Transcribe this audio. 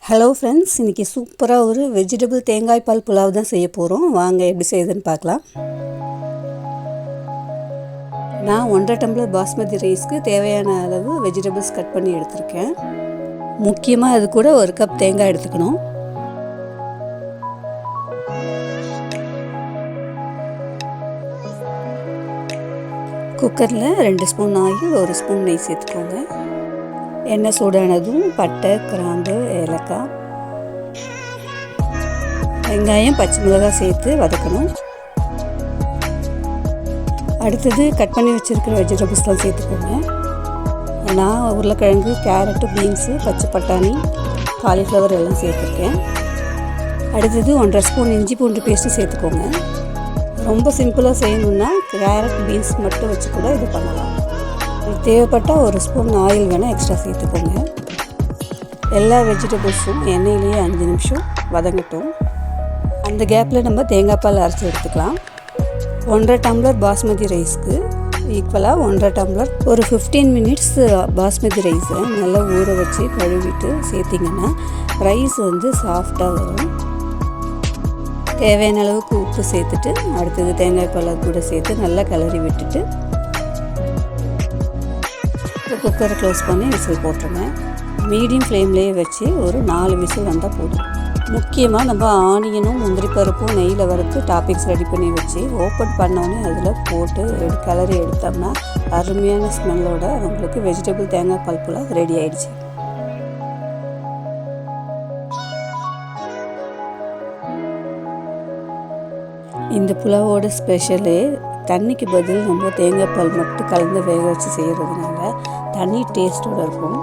Hello friends, இன்றைக்கி சூப்பராக ஒரு வெஜிடபிள் தேங்காய் பால் புலாவ் தான் செய்ய போகிறோம். வாங்க எப்படி செய்யுதுன்னு பார்க்கலாம். நான் 1.5 டம்ளர் பாஸ்மதி ரைஸ்க்கு தேவையான அளவு வெஜிடபிள்ஸ் கட் பண்ணி எடுத்திருக்கேன். முக்கியமாக அது கூட 1 கப் தேங்காய் எடுத்துக்கணும். குக்கரில் 2 ஸ்பூன் ஆயில், 1 ஸ்பூன் நெய் சேர்த்துக்கோங்க. எண்ணெய் சூடானதும் பட்டை, கிராம்பு, ஏலக்காய், வெங்காயம், பச்சை மிளகாய் சேர்த்து வதக்கணும். அடுத்தது கட் பண்ணி வச்சுருக்கிற வெஜிடபிள்ஸ்லாம் சேர்த்துக்கோங்க. நான் உருளைக்கிழங்கு, கேரட்டு, பீன்ஸு, பச்சை பட்டாணி, காலிஃப்ளவர் எல்லாம் சேர்த்துருக்கேன். அடுத்தது 1.5 ஸ்பூன் இஞ்சி பூண்டு பேஸ்ட்டு சேர்த்துக்கோங்க. ரொம்ப சிம்பிளாக செய்யணுன்னா கேரட், பீன்ஸ் மட்டும் வச்சு கூட இது பண்ணலாம். தேவைப்பட்டால் 1 ஸ்பூன் ஆயில் வேணால் எக்ஸ்ட்ரா சேர்த்துக்கோங்க. எல்லா வெஜிடபிள்ஸும் எண்ணெயிலேயே 5 நிமிஷம் வதங்கட்டும். அந்த கேப்பில் நம்ம தேங்காய் பால் அரைச்சி எடுத்துக்கலாம். 1.5 டம்ளர் பாஸ்மதி ரைஸ்க்கு ஈக்குவலாக 1.5 டம்ளர் ஒரு 15 மினிட்ஸ் பாஸ்மதி ரைஸை நல்லா ஊற வச்சு கழுவிட்டு சேர்த்திங்கன்னா ரைஸ் சாஃப்டாக வரும். தேவையான அளவுக்கு உப்பு சேர்த்துட்டு அடுத்தது தேங்காய் பால் கூட சேர்த்து நல்லா கிளறி விட்டுட்டு குக்கரை க்ளோஸ் பண்ணி விசில் போட்டுருங்க. மீடியம் ஃப்ளேம்லேயே வச்சு ஒரு 4 விசில் வந்தால் போதும். முக்கியமாக நம்ம ஆனியனும் முந்திரி பருப்பும் நெய்யில் வறுத்து டாப்பிங்ஸ் ரெடி பண்ணி வச்சு ஓப்பன் பண்ணோன்னே அதில் போட்டு கிளறி எடுத்தோம்னா அருமையான ஸ்மெல்லோட உங்களுக்கு வெஜிடபிள் தேங்காய் பால் புலாவ் ரெடி ஆகிடுச்சு. இந்த புலாவோட ஸ்பெஷலே தண்ணிக்கு பதில் நம்ம தேங்காய் பால் மட்டும் கலந்து வேக வச்சு செய்கிறதுனால தண்ணி டேஸ்ட்டோடு இருக்கும்.